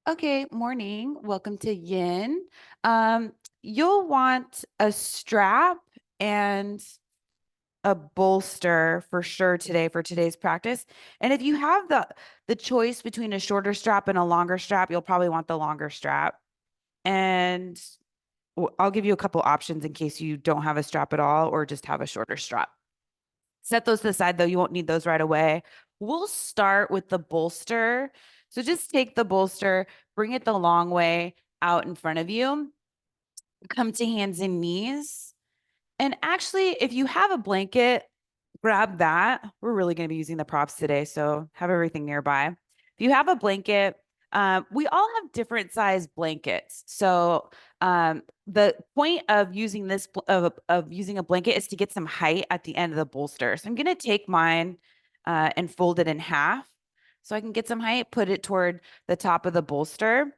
Okay, morning. Welcome to Yin. Um, you'll want a strap and a bolster for sure today for today's practice. And if you have the choice between a shorter strap and a longer strap, you'll probably want the longer strap. And I'll give you a couple options in case you don't have a strap at all or just have a shorter strap. Set those to the side though, you won't need those right away. We'll start with the bolster. So just take the bolster, bring it the long way out in front of you, come to hands and knees. And actually, if you have a blanket, grab that. We're really going to be using the props today, so have everything nearby. If you have a blanket, we all have different size blankets. So the point of using of using a blanket is to get some height at the end of the bolster. So I'm going to take mine and fold it in half so I can get some height, put it toward the top of the bolster.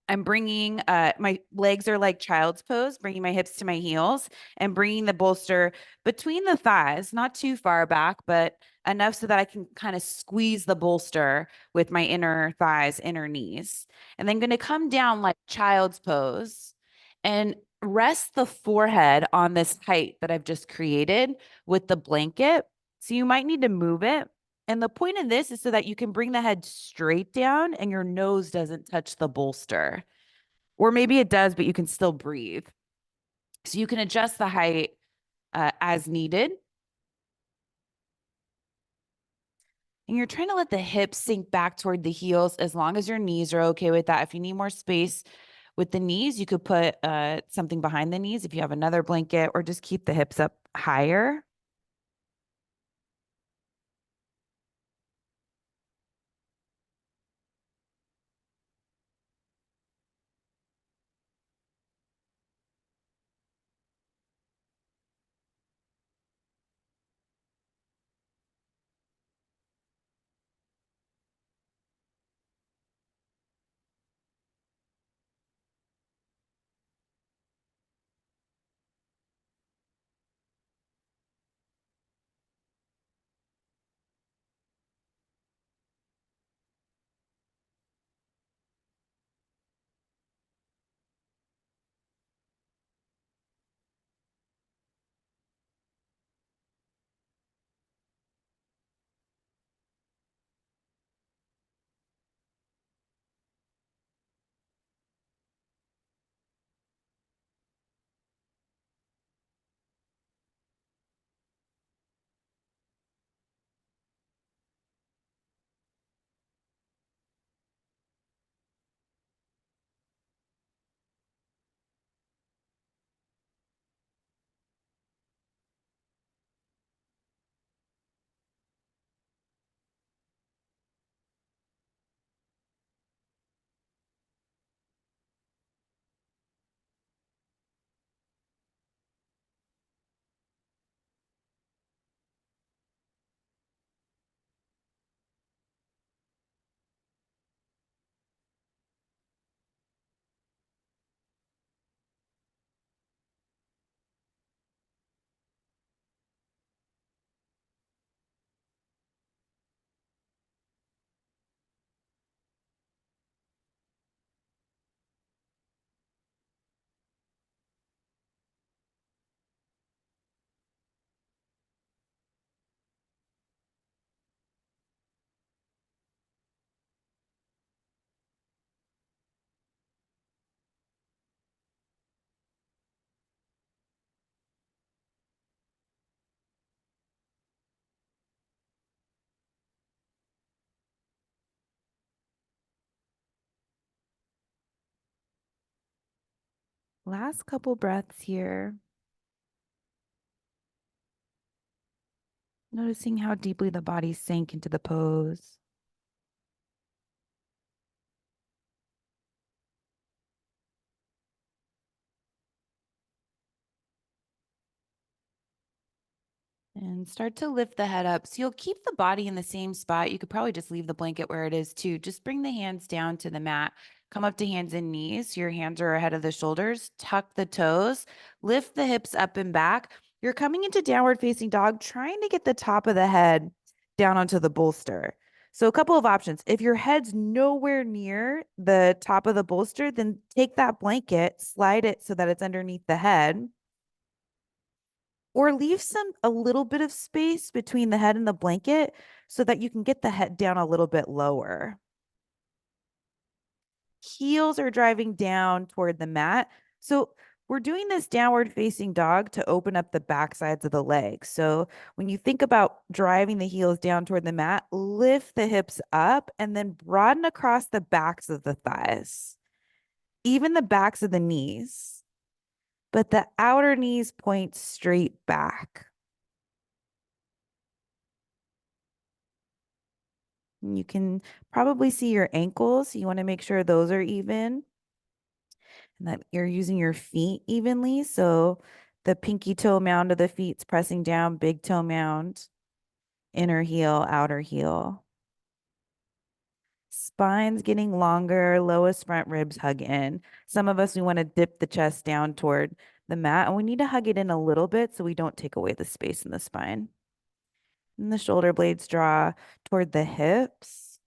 I'm bringing my legs are like child's pose, bringing my hips to my heels and bringing the bolster between the thighs, not too far back, but enough so that I can kind of squeeze the bolster with my inner thighs, inner knees. And then going to come down like child's pose and rest the forehead on this height that I've just created with the blanket. So you might need to move it. And the point of this is so that you can bring the head straight down and your nose doesn't touch the bolster. Or maybe it does, but you can still breathe. So you can adjust the height as needed. And you're trying to let the hips sink back toward the heels as long as your knees are okay with that. If you need more space with the knees, you could put something behind the knees if you have another blanket, or just keep the hips up higher. Last couple breaths here. Noticing how deeply the body sank into the pose. And start to lift the head up. So you'll keep the body in the same spot. You could probably just leave the blanket where it is too. Just bring the hands down to the mat. Come up to hands and knees. Your hands are ahead of the shoulders. Tuck the toes. Lift the hips up and back. You're coming into downward facing dog, trying to get the top of the head down onto the bolster. So a couple of options. If your head's nowhere near the top of the bolster, then take that blanket, slide it so that it's underneath the head, or leave a little bit of space between the head and the blanket so that you can get the head down a little bit lower. Heels are driving down toward the mat. So we're doing this downward facing dog to open up the back sides of the legs. So when you think about driving the heels down toward the mat, lift the hips up and then broaden across the backs of the thighs, even the backs of the knees. But the outer knees point straight back. You can probably see your ankles. You want to make sure those are even and that you're using your feet evenly. So the pinky toe mound of the feet's pressing down, big toe mound, inner heel, outer heel. Spine's getting longer, lowest front ribs hug in. Some of us, we want to dip the chest down toward the mat, and we need to hug it in a little bit so we don't take away the space in the spine. And the shoulder blades draw toward the hips.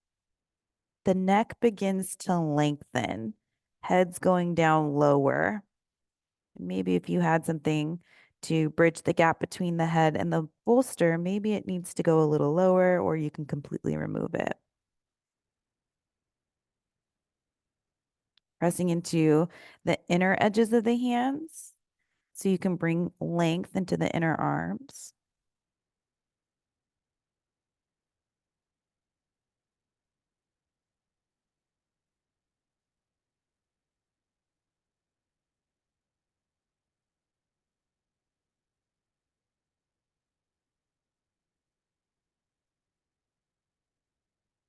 The neck begins to lengthen, head's going down lower. Maybe if you had something to bridge the gap between the head and the bolster, maybe it needs to go a little lower or you can completely remove it. Pressing into the inner edges of the hands so you can bring length into the inner arms.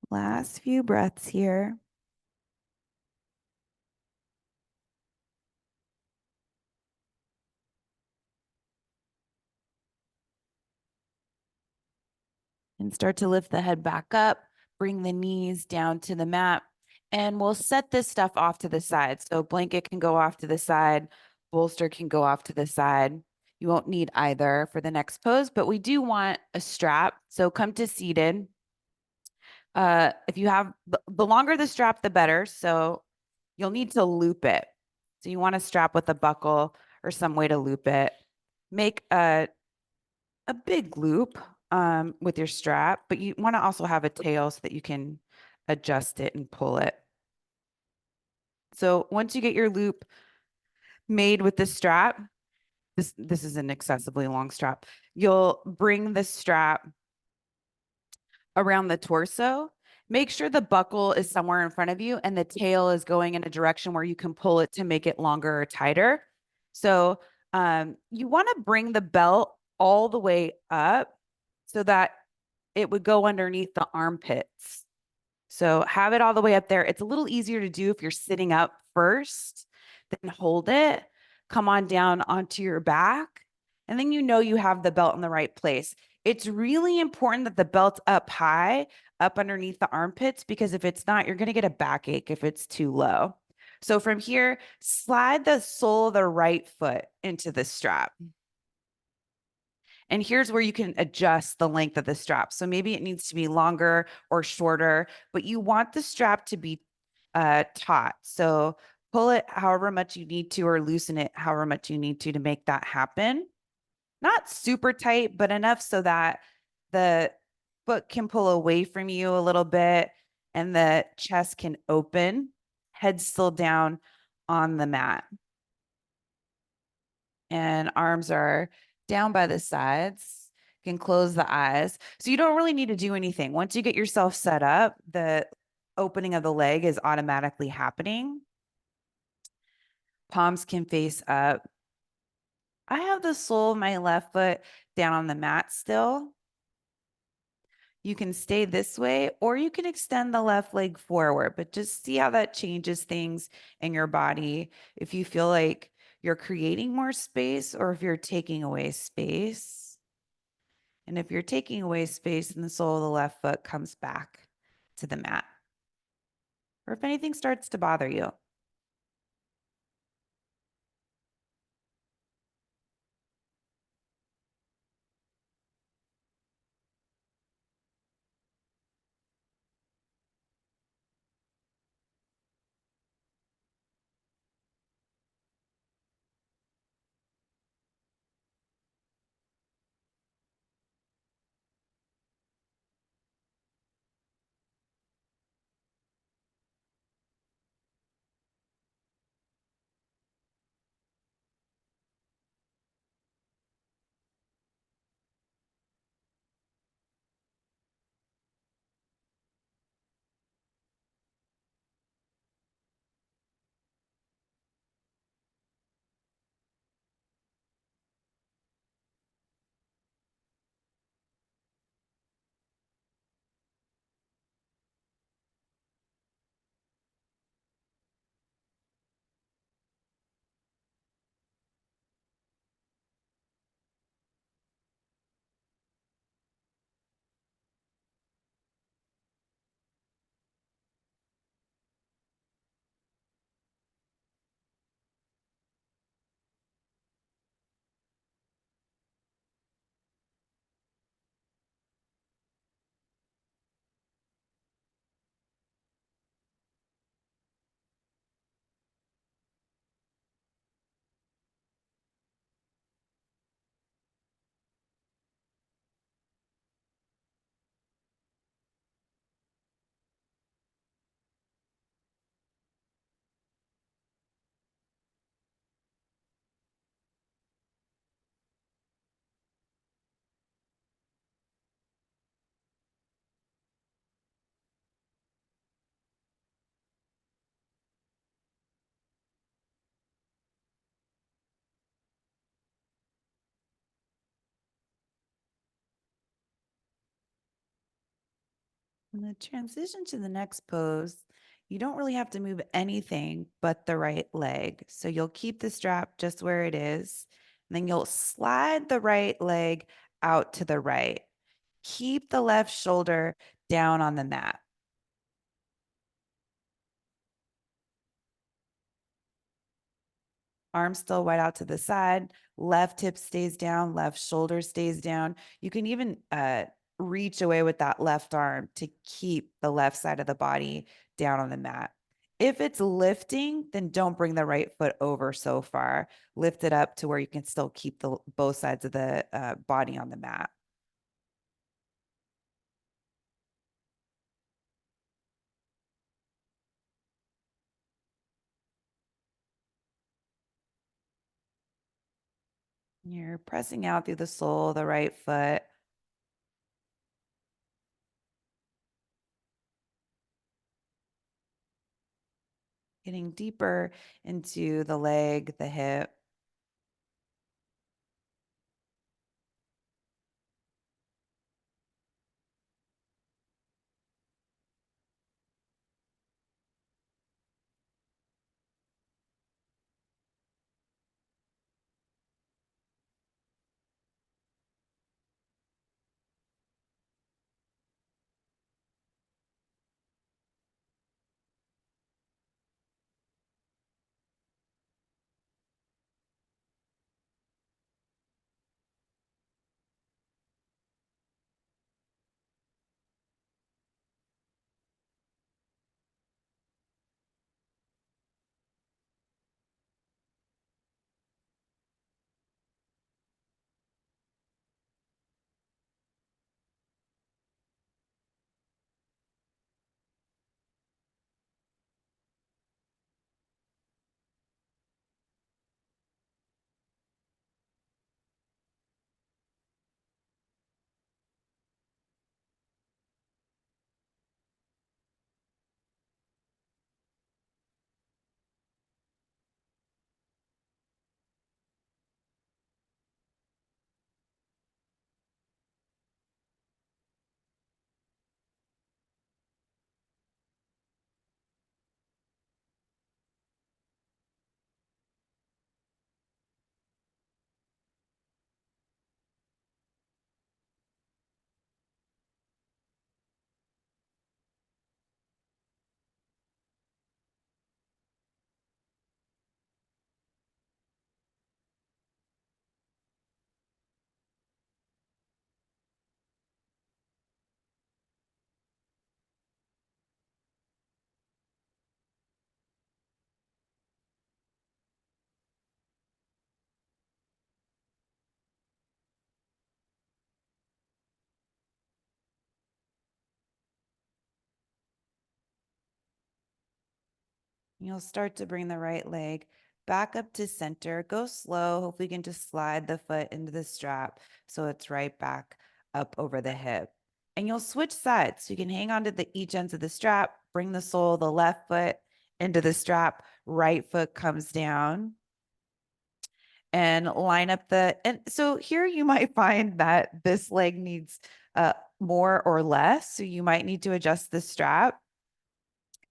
Last few breaths here. And start to lift the head back up, bring the knees down to the mat, and we'll set this stuff off to the side. So blanket can go off to the side, bolster can go off to the side. You won't need either for the next pose, but we do want a strap. So come to seated. If you have the longer the strap, the better. So you'll need to loop it. So you want a strap with a buckle or some way to loop it. Make a big loop with your strap, but you want to also have a tail so that you can adjust it and pull it. So once you get your loop made with this strap, this is an excessively long strap. You'll bring the strap around the torso. Make sure the buckle is somewhere in front of you and the tail is going in a direction where you can pull it to make it longer or tighter. So you want to bring the belt all the way up so that it would go underneath the armpits. So have it all the way up there. It's a little easier to do if you're sitting up first, then hold it, come on down onto your back, and then you know you have the belt in the right place. It's really important that the belt's up high, up underneath the armpits, because if it's not, you're going to get a backache if it's too low. So from here, slide the sole of the right foot into the strap. And here's where you can adjust the length of the strap. So maybe it needs to be longer or shorter, but you want the strap to be taut. So pull it however much you need to or loosen it however much you need to make that happen. Not super tight, but enough so that the foot can pull away from you a little bit and the chest can open, head still down on the mat. And arms are down by the sides. You can close the eyes. So you don't really need to do anything. Once you get yourself set up, the opening of the leg is automatically happening. Palms can face up. I have the sole of my left foot down on the mat still. You can stay this way or you can extend the left leg forward, but just see how that changes things in your body. If you feel like you're creating more space or if you're taking away space. And if you're taking away space, then the sole of the left foot comes back to the mat. Or if anything starts to bother you. In the transition to the next pose, you don't really have to move anything but the right leg. So you'll keep the strap just where it is. And then you'll slide the right leg out to the right. Keep the left shoulder down on the mat. Arms still wide out to the side. Left hip stays down. Left shoulder stays down. You can even reach away with that left arm to keep the left side of the body down on the mat. If it's lifting, then don't bring the right foot over so far. Lift it up to where you can still keep the both sides of the body on the mat. You're pressing out through the sole of the right foot, getting deeper into the leg, the hip. You'll start to bring the right leg back up to center. Go slow. Hopefully, you can just slide the foot into the strap so it's right back up over the hip. And you'll switch sides. So you can hang on to the each ends of the strap, bring the sole of the left foot into the strap, right foot comes down and line up the. And so here you might find that this leg needs more or less. So you might need to adjust the strap.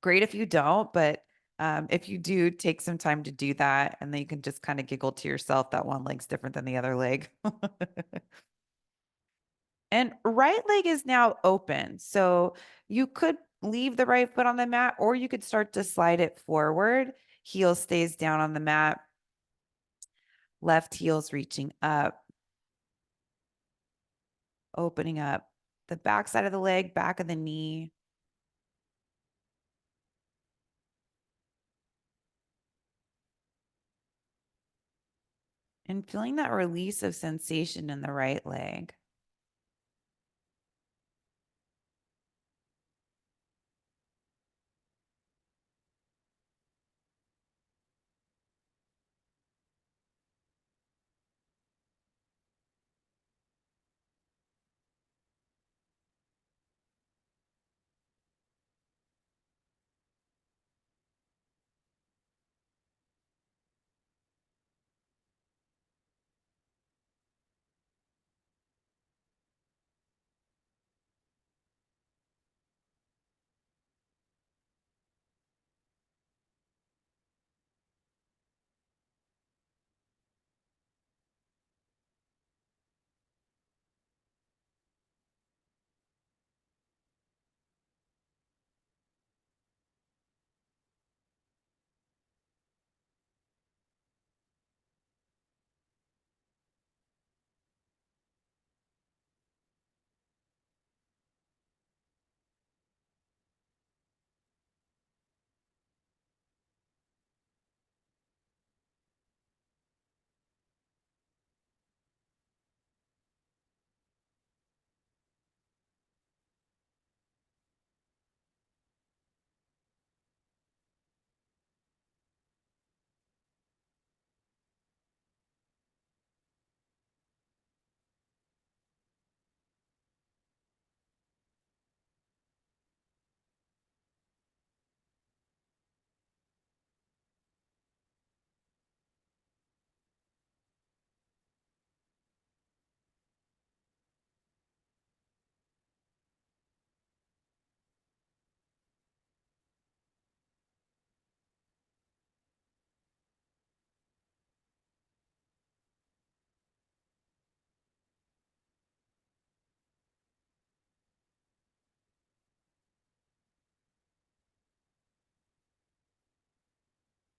Great if you don't, but if you do, take some time to do that, and then you can just kind of giggle to yourself that one leg's different than the other leg. And right leg is now open. So you could leave the right foot on the mat, or you could start to slide it forward. Heel stays down on the mat, left heel's reaching up, opening up the back side of the leg, back of the knee. And feeling that release of sensation in the right leg.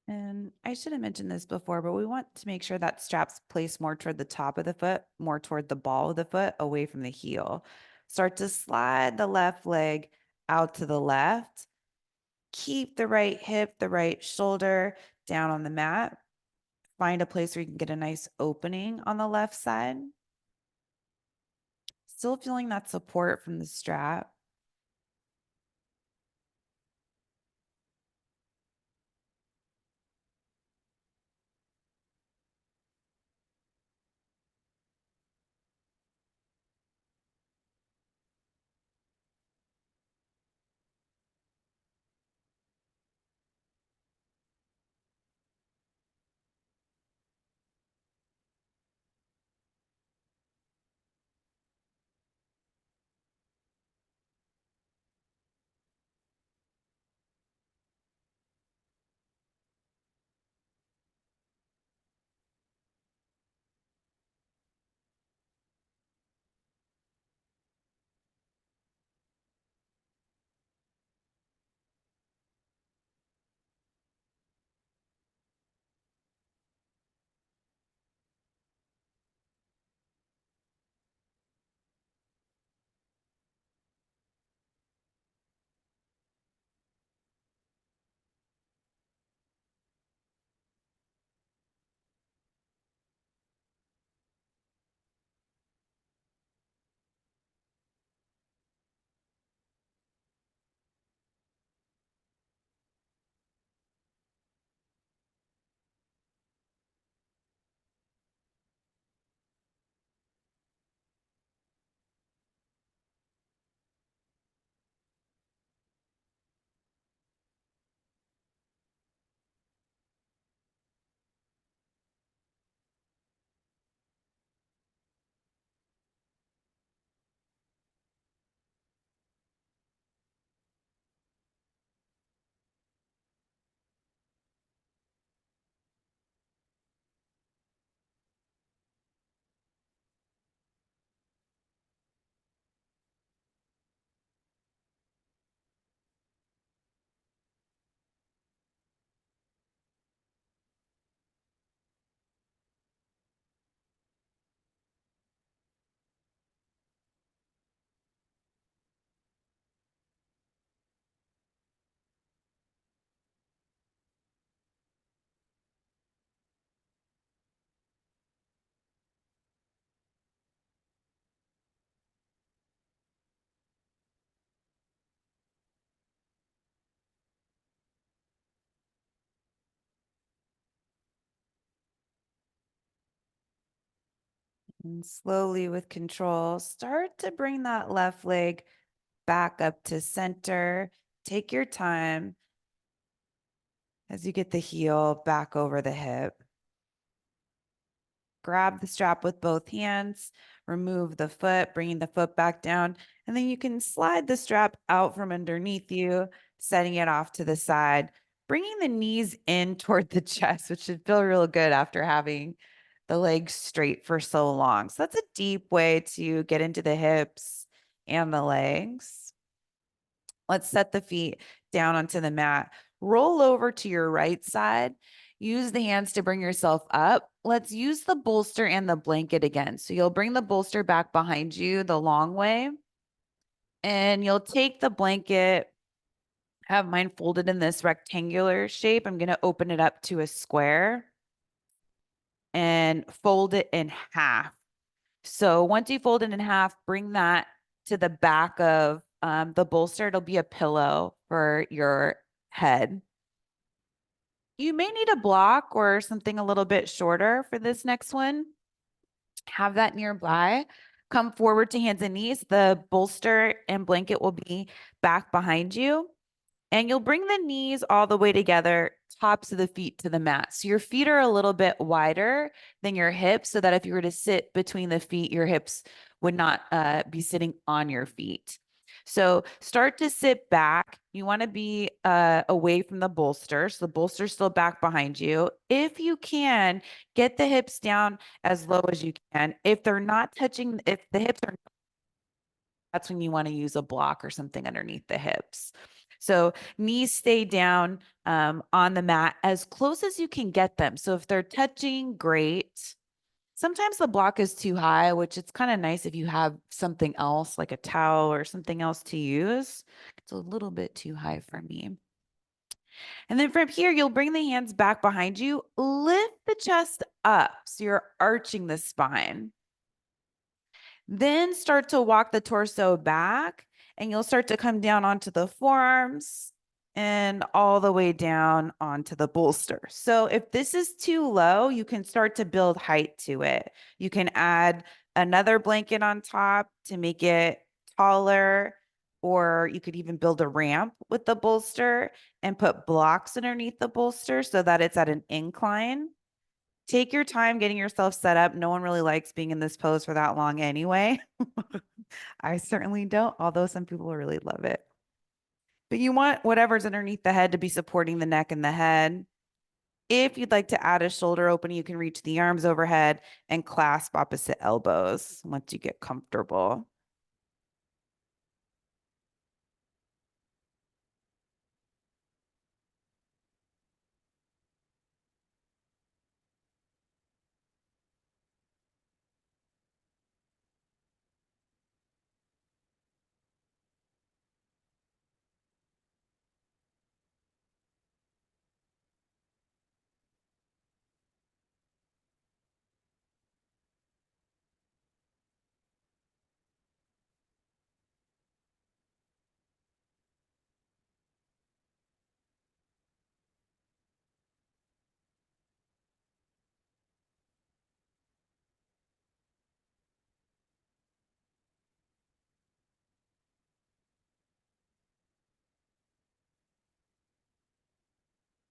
And I should have mentioned this before, but we want to make sure that strap's placed more toward the top of the foot, more toward the ball of the foot, away from the heel. Start to slide the left leg out to the left. Keep the right hip, the right shoulder down on the mat. Find a place where you can get a nice opening on the left side. Still feeling that support from the strap. And slowly with control, start to bring that left leg back up to center. Take your time as you get the heel back over the hip. Grab the strap with both hands, remove the foot, bringing the foot back down, and then you can slide the strap out from underneath you, setting it off to the side, bringing the knees in toward the chest, which should feel real good after having the legs straight for so long. So that's a deep way to get into the hips and the legs. Let's set the feet down onto the mat. Roll over to your right side. Use the hands to bring yourself up. Let's use the bolster and the blanket again. So you'll bring the bolster back behind you the long way, and you'll take the blanket, have mine folded in this rectangular shape. I'm going to open it up to a square and fold it in half. So once you fold it in half, bring that to the back of the bolster. It'll be a pillow for your head. You may need a block or something a little bit shorter for this next one. Have that nearby. Come forward to hands and knees. The bolster and blanket will be back behind you. And you'll bring the knees all the way together, tops of the feet to the mat. So your feet are a little bit wider than your hips, so that if you were to sit between the feet, your hips would not be sitting on your feet. So start to sit back. You want to be away from the bolster. So the bolster's still back behind you. If you can, get the hips down as low as you can. If they're not touching, if the hips are, that's when you want to use a block or something underneath the hips. So knees stay down on the mat as close as you can get them. So if they're touching, great. Sometimes the block is too high, which it's kind of nice if you have something else like a towel or something else to use. It's a little bit too high for me. And then from here, you'll bring the hands back behind you, lift the chest up. So you're arching the spine. Then start to walk the torso back, and you'll start to come down onto the forearms and all the way down onto the bolster. So if this is too low, you can start to build height to it. You can add another blanket on top to make it taller, or you could even build a ramp with the bolster and put blocks underneath the bolster so that it's at an incline. Take your time getting yourself set up. No one really likes being in this pose for that long anyway. I certainly don't, although some people really love it. But you want whatever's underneath the head to be supporting the neck and the head. If you'd like to add a shoulder opening, you can reach the arms overhead and clasp opposite elbows once you get comfortable.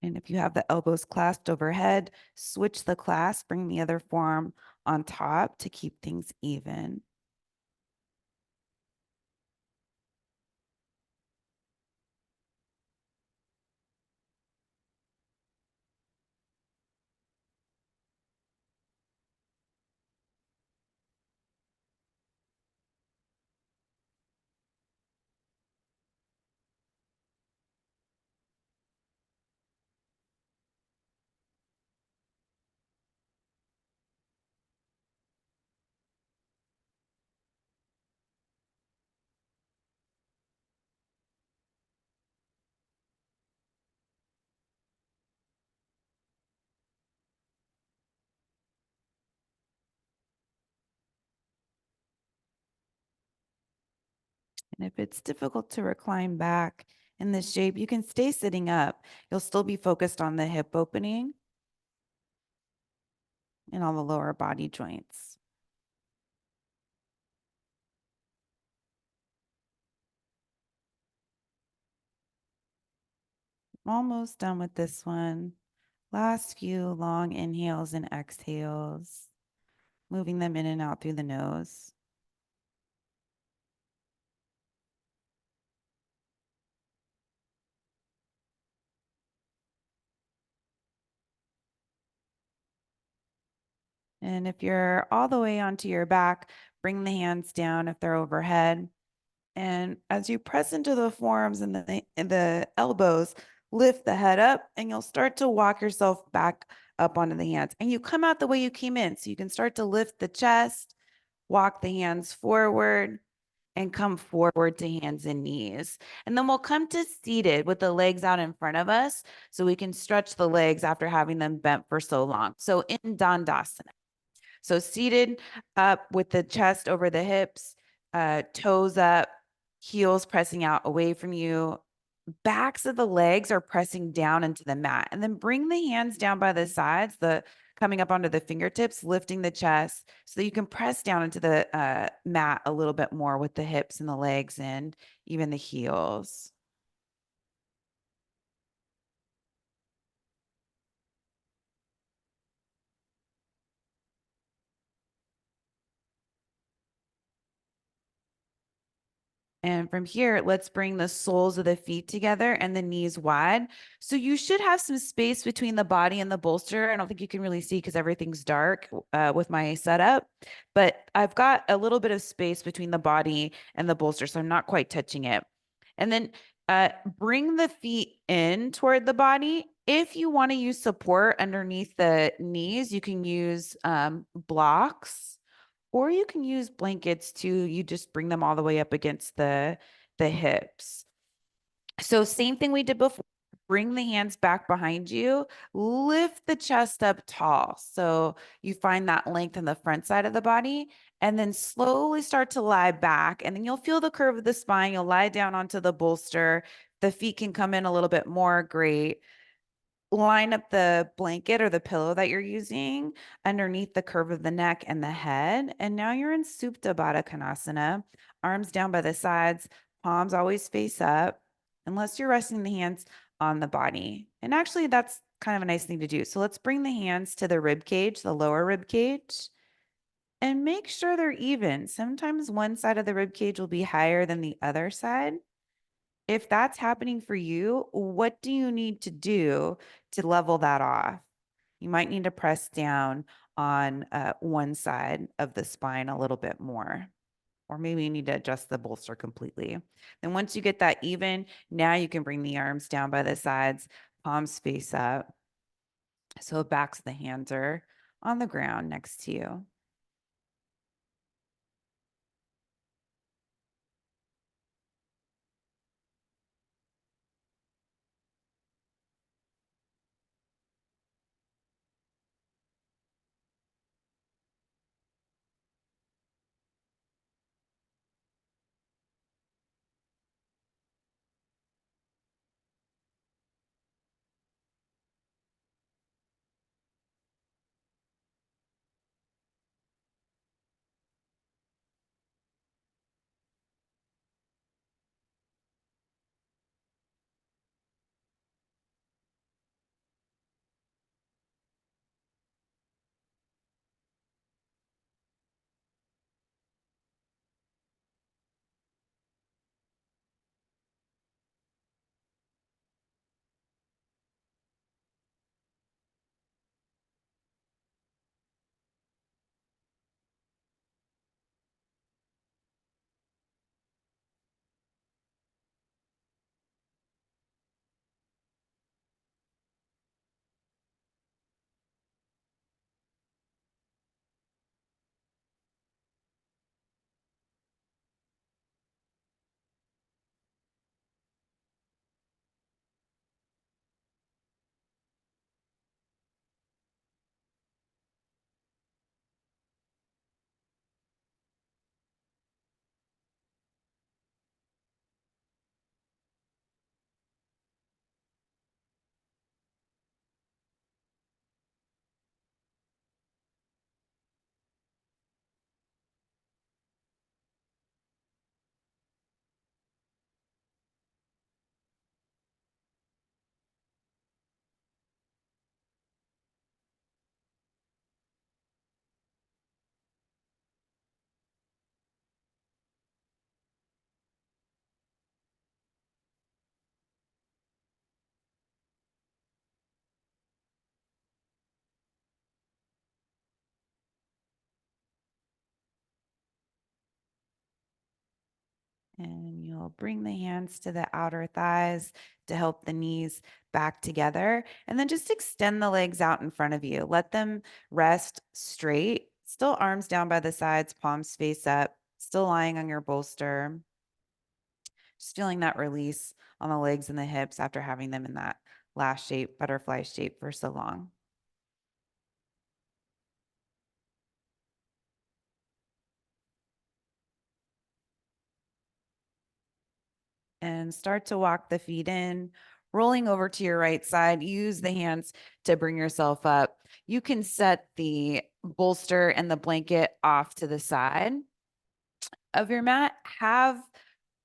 And if you have the elbows clasped overhead, switch the clasp, bring the other forearm on top to keep things even. And if it's difficult to recline back in this shape, you can stay sitting up. You'll still be focused on the hip opening and all the lower body joints. Almost done with this one. Last few long inhales and exhales, moving them in and out through the nose. And if you're all the way onto your back, bring the hands down if they're overhead. And as you press into the forearms and the elbows, lift the head up, and you'll start to walk yourself back up onto the hands. And you come out the way you came in. So you can start to lift the chest, walk the hands forward, and come forward to hands and knees. And then we'll come to seated with the legs out in front of us so we can stretch the legs after having them bent for so long. So in Dandasana. So seated up with the chest over the hips, toes up, heels pressing out away from you. Backs of the legs are pressing down into the mat. And then bring the hands down by the sides, the coming up onto the fingertips, lifting the chest so that you can press down into the mat a little bit more with the hips and the legs and even the heels. And from here, let's bring the soles of the feet together and the knees wide. So you should have some space between the body and the bolster. I don't think you can really see because everything's dark with my setup, but I've got a little bit of space between the body and the bolster, so I'm not quite touching it. And then Bring the feet in toward the body. If you want to use support underneath the knees, you can use blocks, or you can use blankets too. You just bring them all the way up against the hips. So same thing we did before. Bring the hands back behind you, lift the chest up tall. So you find that length in the front side of the body, and then slowly start to lie back. And then you'll feel the curve of the spine. You'll lie down onto the bolster. The feet can come in a little bit more. Great. Line up the blanket or the pillow that you're using underneath the curve of the neck and the head. And now you're in Supta Baddha Konasana, arms down by the sides, palms always face up, unless you're resting the hands on the body. And actually, that's kind of a nice thing to do. So let's bring the hands to the rib cage, the lower rib cage, and make sure they're even. Sometimes one side of the rib cage will be higher than the other side. If that's happening for you, what do you need to do to level that off? You might need to press down on one side of the spine a little bit more, or maybe you need to adjust the bolster completely. Then once you get that even, now you can bring the arms down by the sides, palms face up. So backs of the hands are on the ground next to you. And you'll bring the hands to the outer thighs to help the knees back together. And then just extend the legs out in front of you. Let them rest straight, still arms down by the sides, palms face up, still lying on your bolster. Just feeling that release on the legs and the hips after having them in that last shape, butterfly shape for so long. And start to walk the feet in, rolling over to your right side. Use the hands to bring yourself up. You can set the bolster and the blanket off to the side of your mat. Have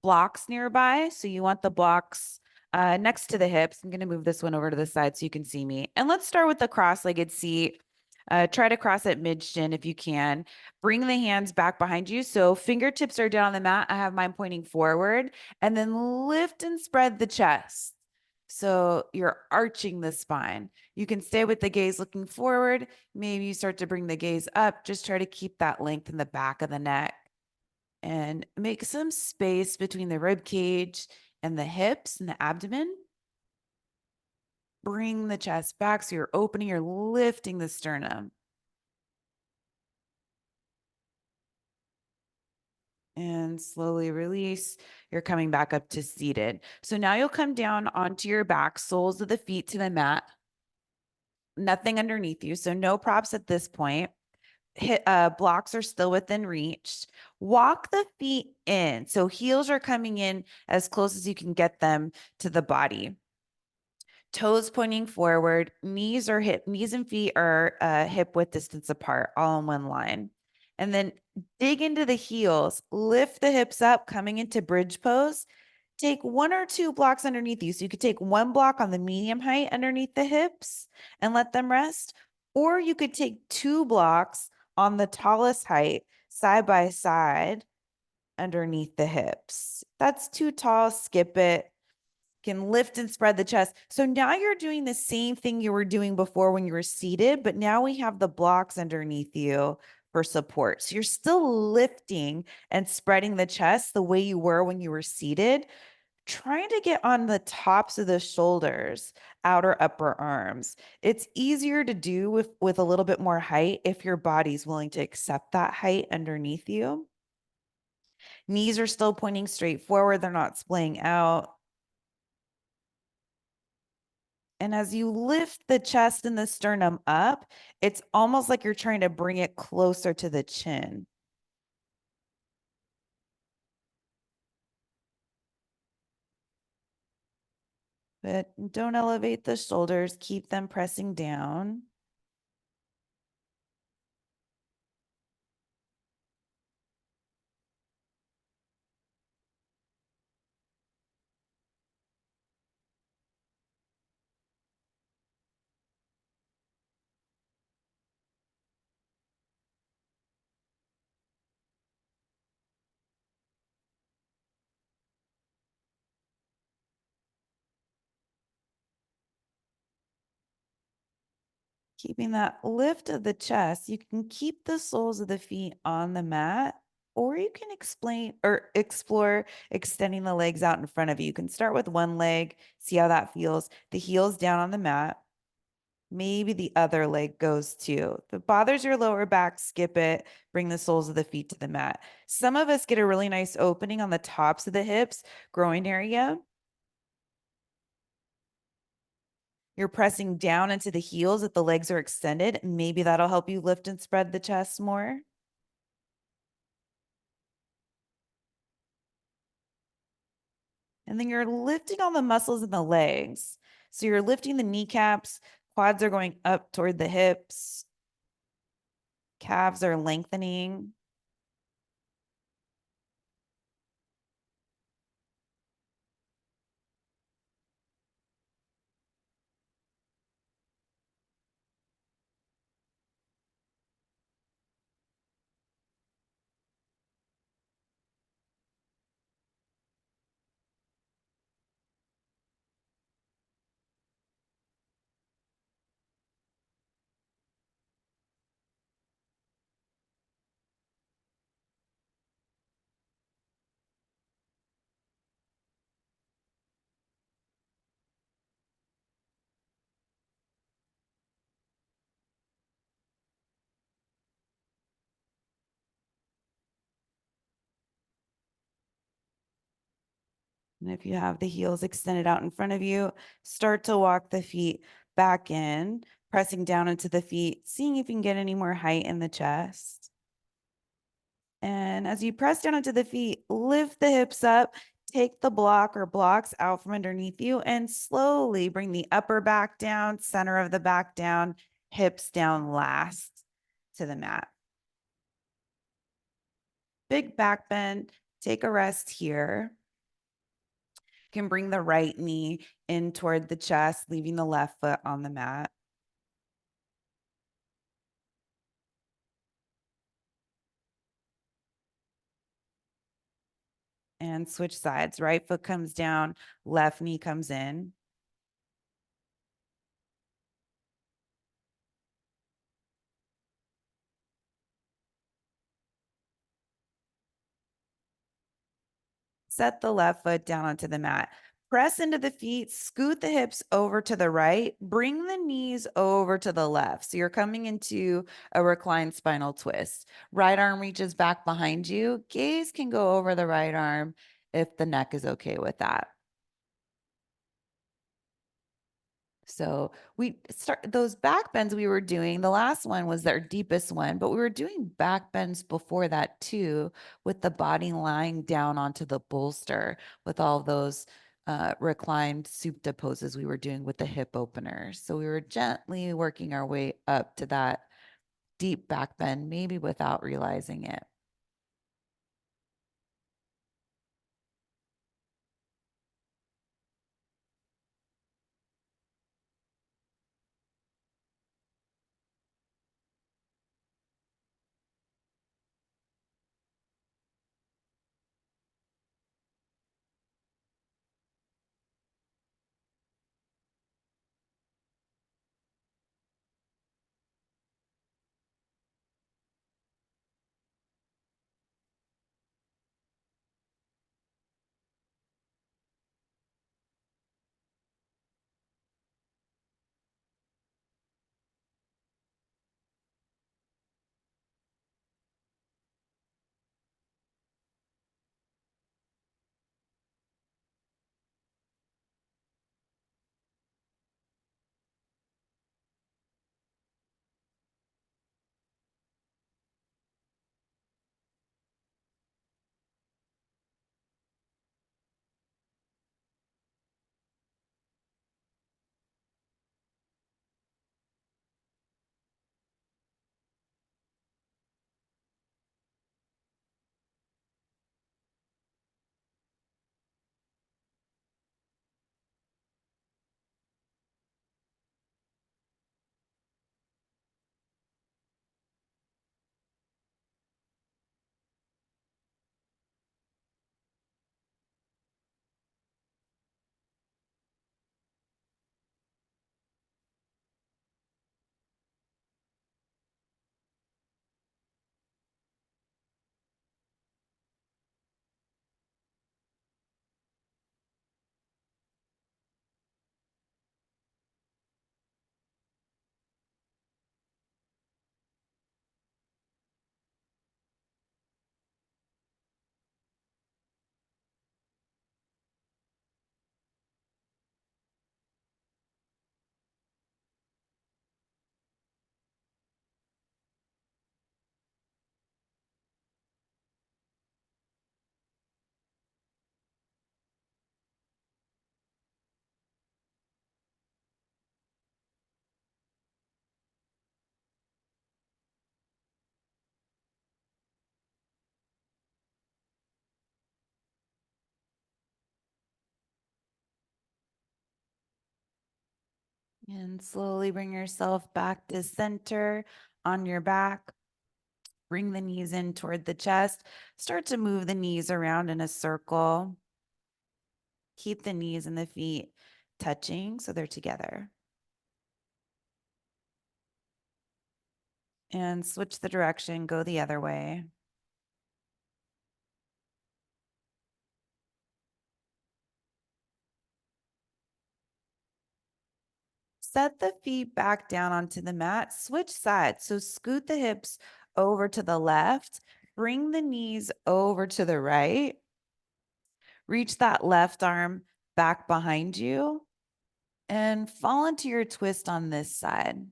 blocks nearby. So you want the blocks next to the hips. I'm going to move this one over to the side so you can see me. And let's start with the cross-legged seat. Try to cross at mid shin if you can. Bring the hands back behind you. So fingertips are down on the mat. I have mine pointing forward. And then lift and spread the chest. So you're arching the spine. You can stay with the gaze looking forward. Maybe you start to bring the gaze up. Just try to keep that length in the back of the neck and make some space between the rib cage and the hips and the abdomen. Bring the chest back so you're opening, you're lifting the sternum. And slowly release. You're coming back up to seated. So now you'll come down onto your back, soles of the feet to the mat, nothing underneath you. So no props at this point. Blocks are still within reach. Walk the feet in. So heels are coming in as close as you can get them to the body. Toes pointing forward, knees and feet are hip width distance apart, all in one line. And then dig into the heels, lift the hips up, coming into bridge pose. Take one or two blocks underneath you. So you could take one block on the medium height underneath the hips and let them rest. Or you could take two blocks on the tallest height, side by side, underneath the hips. That's too tall, skip it. Can lift and spread the chest. So now you're doing the same thing you were doing before when you were seated, but now we have the blocks underneath you for support. So you're still lifting and spreading the chest the way you were when you were seated, trying to get on the tops of the shoulders, outer upper arms. It's easier to do with a little bit more height if your body's willing to accept that height underneath you. Knees are still pointing straight forward. They're not splaying out. And as you lift the chest and the sternum up, it's almost like you're trying to bring it closer to the chin. But don't elevate the shoulders, keep them pressing down. Keeping that lift of the chest, you can keep the soles of the feet on the mat, or you can explore extending the legs out in front of you. You can start with one leg, see how that feels. The heels down on the mat. Maybe the other leg goes too. If it bothers your lower back, skip it. Bring the soles of the feet to the mat. Some of us get a really nice opening on the tops of the hips, groin area. You're pressing down into the heels if the legs are extended. Maybe that'll help you lift and spread the chest more. And then you're lifting all the muscles in the legs. So you're lifting the kneecaps, quads are going up toward the hips, calves are lengthening. And if you have the heels extended out in front of you, start to walk the feet back in, pressing down into the feet, seeing if you can get any more height in the chest. And as you press down into the feet, lift the hips up, take the block or blocks out from underneath you, and slowly bring the upper back down, center of the back down, hips down last to the mat. Big back bend, take a rest here. Can bring the right knee in toward the chest, leaving the left foot on the mat. And switch sides. Right foot comes down, left knee comes in. set the left foot down onto the mat. Press into the feet, scoot the hips over to the right, bring the knees over to the left. So you're coming into a reclined spinal twist. Right arm reaches back behind you. Gaze can go over the right arm if the neck is okay with that. So we start those back bends we were doing. The last one was our deepest one, but we were doing back bends before that too, with the body lying down onto the bolster with all those reclined supta poses we were doing with the hip openers. So we were gently working our way up to that deep back bend, maybe without realizing it. And slowly bring yourself back to center on your back. Bring the knees in toward the chest. Start to move the knees around in a circle. Keep the knees and the feet touching so they're together. And switch the direction, go the other way. Set the feet back down onto the mat. Switch sides. So scoot the hips over to the left. Bring the knees over to the right. Reach that left arm back behind you and fall into your twist on this side.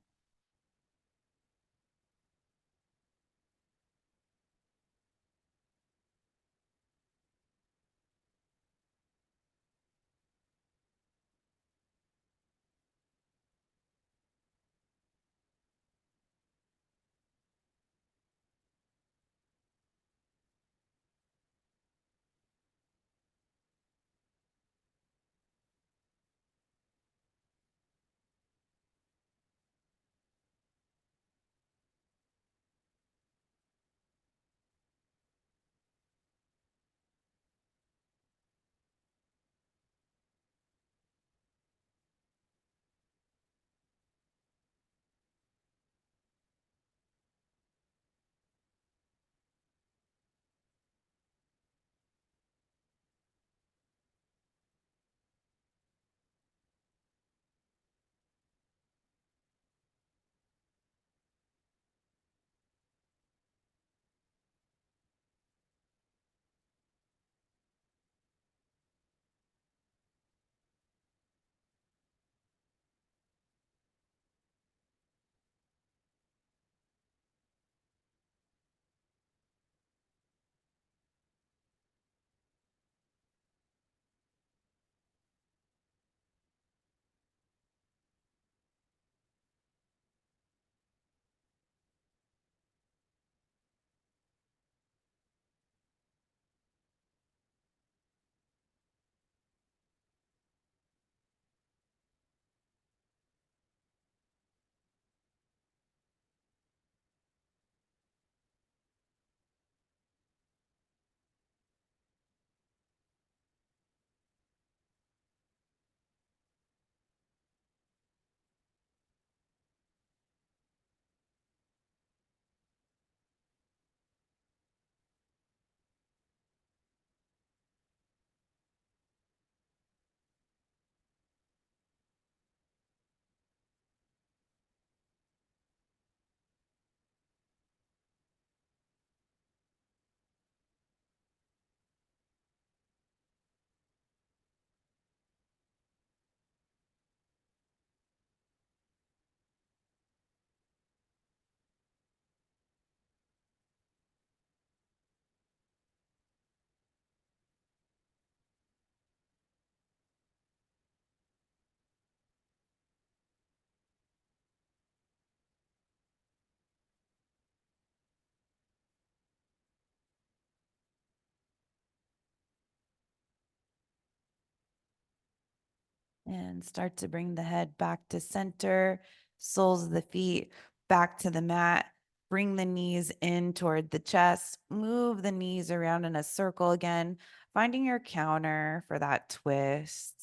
And start to bring the head back to center, soles of the feet back to the mat. Bring the knees in toward the chest. Move the knees around in a circle again, finding your counter for that twist.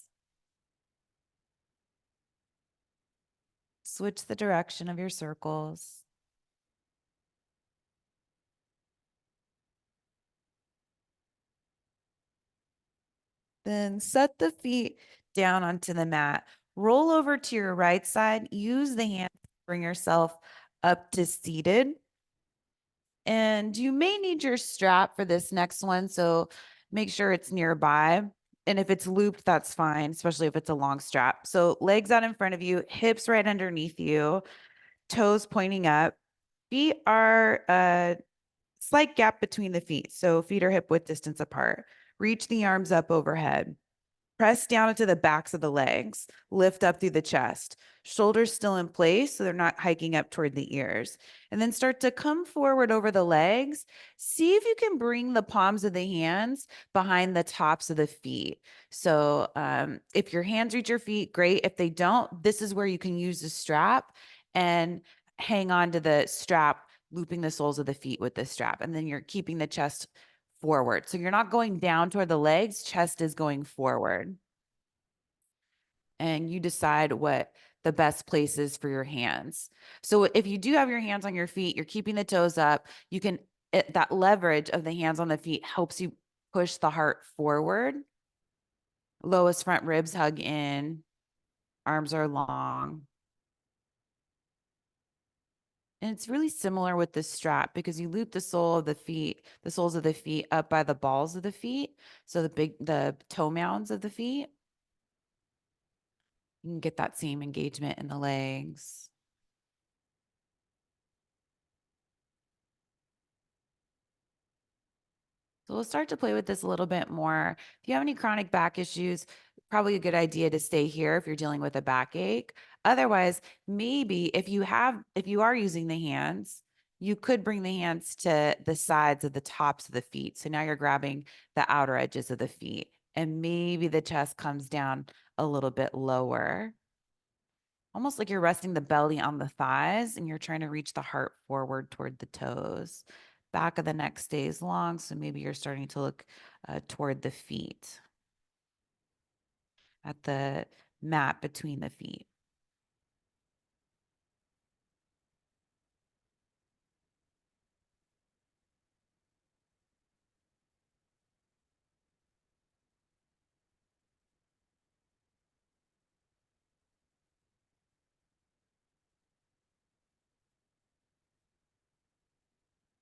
Switch the direction of your circles. Then set the feet down onto the mat. Roll over to your right side. Use the hand to bring yourself up to seated. And you may need your strap for this next one. So make sure it's nearby. And if it's looped, that's fine, especially if it's a long strap. So legs out in front of you, hips right underneath you, toes pointing up. Feet are a slight gap between the feet. So feet are hip width distance apart. Reach the arms up overhead. Press down into the backs of the legs, lift up through the chest. Shoulders still in place, so they're not hiking up toward the ears. And then start to come forward over the legs. See if you can bring the palms of the hands behind the tops of the feet. So if your hands reach your feet, great. If they don't, this is where you can use the strap and hang on to the strap, looping the soles of the feet with the strap. And then you're keeping the chest forward. So you're not going down toward the legs, chest is going forward. And you decide what the best place is for your hands. So if you do have your hands on your feet, you're keeping the toes up, you can, that leverage of the hands on the feet helps you push the heart forward. Lowest front ribs hug in, arms are long. And it's really similar with the strap because you loop the sole of the feet, the soles of the feet up by the balls of the feet. So the toe mounds of the feet. You can get that same engagement in the legs. So we'll start to play with this a little bit more. If you have any chronic back issues, probably a good idea to stay here if you're dealing with a backache. Otherwise, maybe if you are using the hands, you could bring the hands to the sides of the tops of the feet. So now you're grabbing the outer edges of the feet, and maybe the chest comes down a little bit lower. Almost like you're resting the belly on the thighs and you're trying to reach the heart forward toward the toes. Back of the neck stays long, so maybe you're starting to look toward the feet, at the mat between the feet.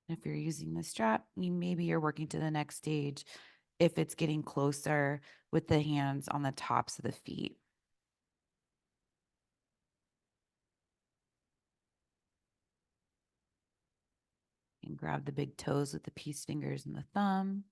If you're using the strap, maybe you're working to the next stage if it's getting closer with the hands on the tops of the feet. And grab the big toes with the peace fingers and the thumb.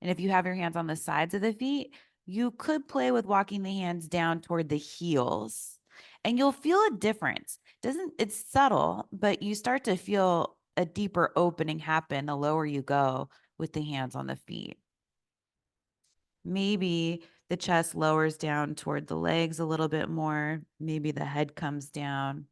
And if you have your hands on the sides of the feet, you could play with walking the hands down toward the heels. And you'll feel a difference. It's subtle, but you start to feel a deeper opening happen the lower you go with the hands on the feet. Maybe the chest lowers down toward the legs a little bit more. Maybe the head comes down.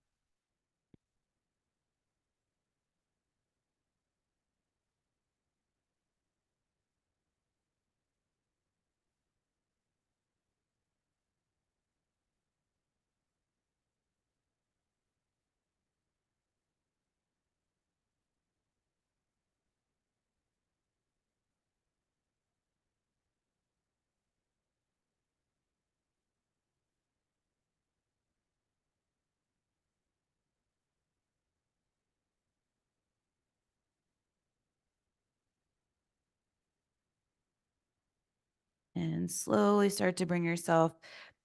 And slowly start to bring yourself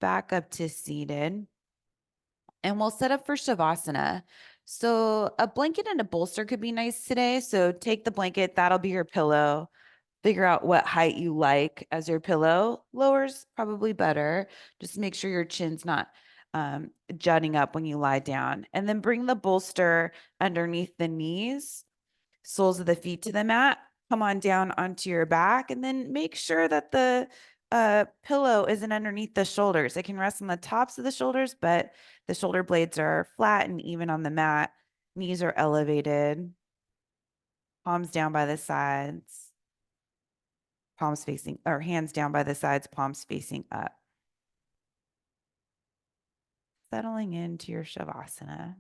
back up to seated. And we'll set up for Shavasana. So a blanket and a bolster could be nice today. So take the blanket, that'll be your pillow. Figure out what height you like as your pillow. Lower's probably better. Just make sure your chin's not jutting up when you lie down. And then bring the bolster underneath the knees, soles of the feet to the mat. come on down onto your back, and then make sure that the pillow isn't underneath the shoulders. It can rest on the tops of the shoulders, but the shoulder blades are flat and even on the mat. Knees are elevated, palms down by the sides, palms facing, or hands down by the sides, palms facing up. Settling into your Shavasana.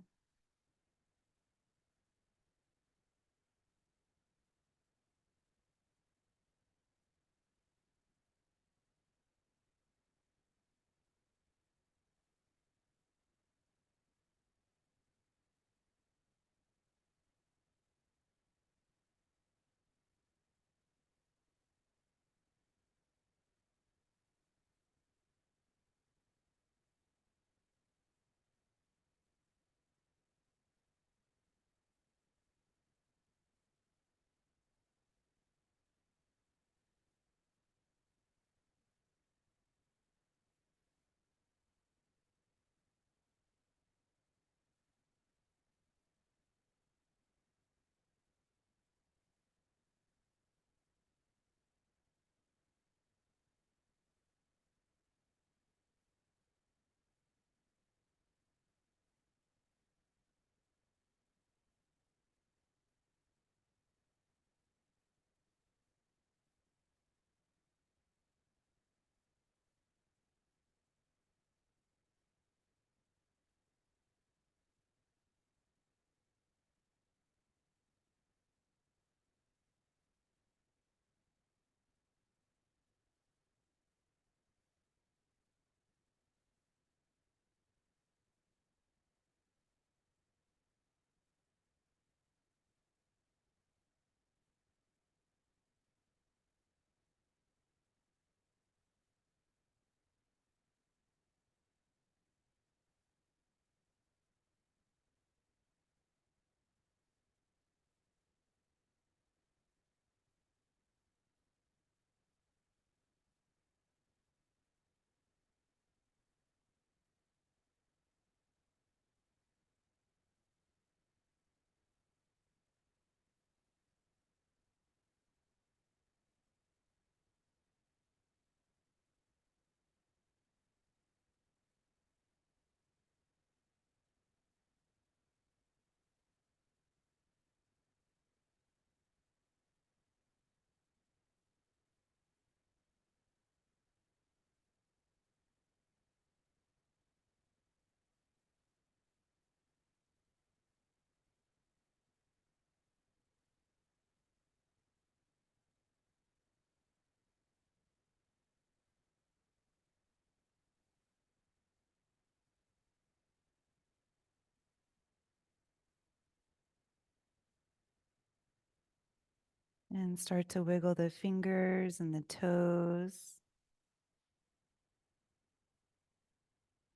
And start to wiggle the fingers and the toes.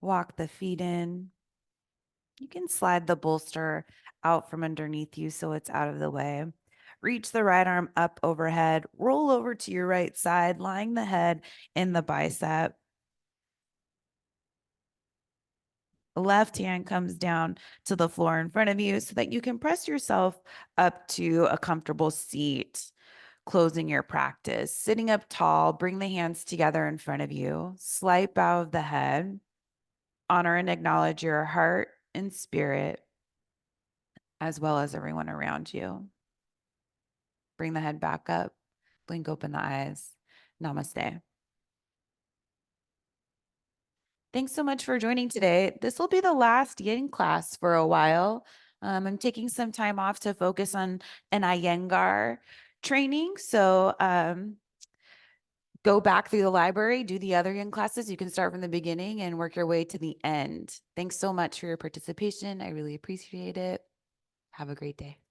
Walk the feet in. You can slide the bolster out from underneath you so it's out of the way. Reach the right arm up overhead. Roll over to your right side, lying the head in the bicep. The left hand comes down to the floor in front of you so that you can press yourself up to a comfortable seat, closing your practice. Sitting up tall, bring the hands together in front of you. Slight bow of the head. Honor and acknowledge your heart and spirit, as well as everyone around you. Bring the head back up. Blink open the eyes. Namaste. Thanks so much for joining today. This will be the last yin class for a while. I'm taking some time off to focus on an Iyengar training. So go back through the library, do the other yin classes. You can start from the beginning and work your way to the end. Thanks so much for your participation. I really appreciate it. Have a great day.